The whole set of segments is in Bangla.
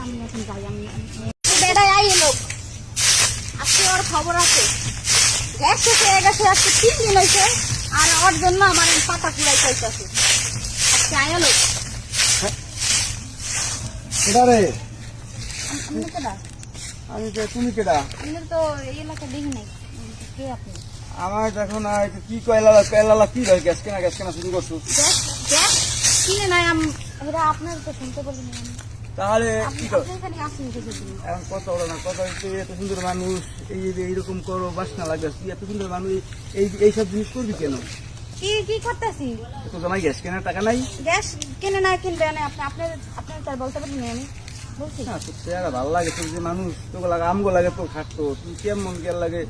আমি এখন যাই। আমি বেড়াই আই এলো, আজকে ওর খবর আছে। গ্যাস শেষ হয়ে গেছে, আজকে 3 দিন হয়েছে, আর ওর জন্য আমার পাতা কুড়াই চাইতেছে। আজকে আই এলো। আমি তো, তুমি কেডা? আমি তো এই এলাকা দেখি নাই, কে আপনি? আমার দেখো না, কি কয়লা কি হয়? গ্যাস কেনা শুরু করছো? গ্যাস গ্যাস কিনে নাই এরা, আপনার তো শুনতে বলেন। তাহলে কি কর? এখানে আসেন কিছুদিন। এখন কথা বলো না, কথা হচ্ছে এত সুন্দর মানুষ, এই যে এইরকম করো বাসনা লাগে, এত সুন্দর মানুষ এইসব জিনিস করবি কেন? কি করতেছি? তো জামাই গ্যাস কেনার টাকা নাই? গ্যাস কিনে না কিনবে না, আপনার তার বলতে পারেন আমি বলছি না, তোর চেহারা ভালো লাগে, তোর যে মানুষ তোকে লাগে আমগো লাগে, তোর খাটতো তুই কেমন গেল লাগে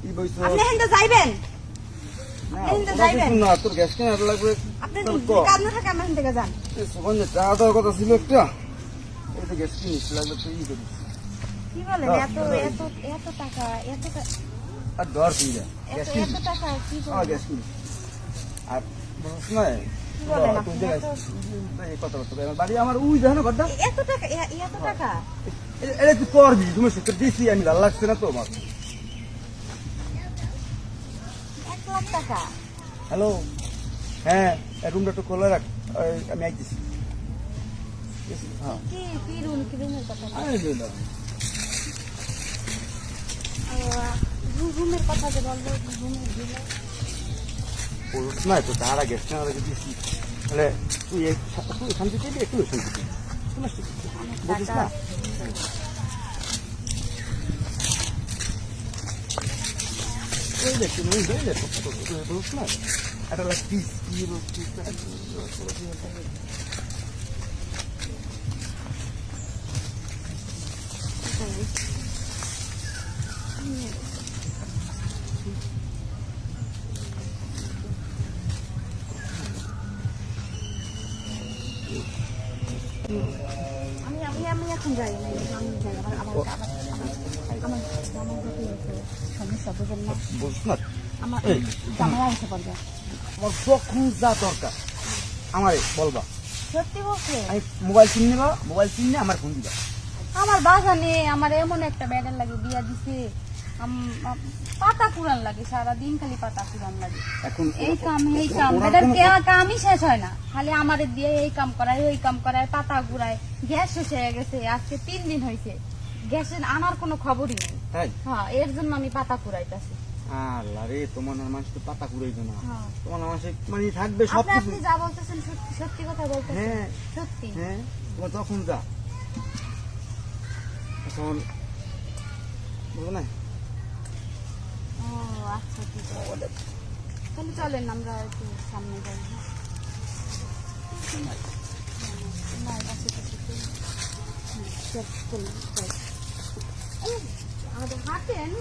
কি বইছো? আপনি হেনতে যাইবেন, না তোর গ্যাস কেনার লাগবে। আপনি কাজ না থাকে আমার থেকে যান। টাকা দেওয়ার কথা ছিল একটা, এটা গ্যাস কিনিস লাগবে তুই ই করিস। কি বলেন? এত টাকা আর দর তুই যা গ্যাস কিনিস, এত টাকা কি গ্যাস কিনিস। আর বলছ না কি বলেন আপনি? বাড়ি আমার উই দেখো না ঘরটা। এত টাকা এটা তুই করবি, তুমি সেটা দিছি আমি, ভালো লাগছে না তো আমার। 1 লাখ টাকা? হ্যালো, হ্যাঁ রুমটা একটু খোলা রাখ, আমি আইতেছি। হ্যাঁ কি রুমের কথা? রুমের কথা যে বলবো, রুমের দিলে বলছ না তো, তারা গ্যাস কেনার আগে দিছি, তাহলে তুই শান্তি পেবি, একটু শান্তি পেবি, বুঝিস না? বলছ না একটা পিস আমি এখন যাই না, আমি যাই। আমার সমস্যা বুঝেন না, বলছ না। আমার জামাই আসতে পারবে। আমার যখন যা দরকার আমারে বলবা, সত্যি বলছে? আমি মোবাইল কিনে নেবা, মোবাইল কিনে আমার ফোন দিবা। আমার বাসা নেই, আমার এমন একটা ব্যাডের লাগে বিয়া দিছে, পাতা কুড়ান লাগে, সারাদিন খালি পাতা কুড়ান লাগে। এখন এই কাম কামই শেষ হয় না, খালি আমার দিয়ে এই কাম করায় ওই কাম করায়, পাতা ঘুরায়। গ্যাস শেষ হয়ে গেছে, আজকে 3 দিন হয়েছে, গ্যাসের আনার কোনো খবরই নেই। হ্যাঁ, এর জন্য আমি পাতা কুড়াইতেছি। আল্লাহ রে, তোমার মানুষ তো পাতা কুড়াইবে না, হ্যাঁ। তোমার মানুষে মানে থাকবে সব কিছু। আপনি যা বলতেছেন সত্যি কথা বলতেছেন? হ্যাঁ সত্যি। হ্যাঁ, তোমার তখন যা এখন বলবো না। ও আচ্ছা, ঠিক আছে, তাহলে চলেন আমরা একটু সামনে যাই। হাঁটেন।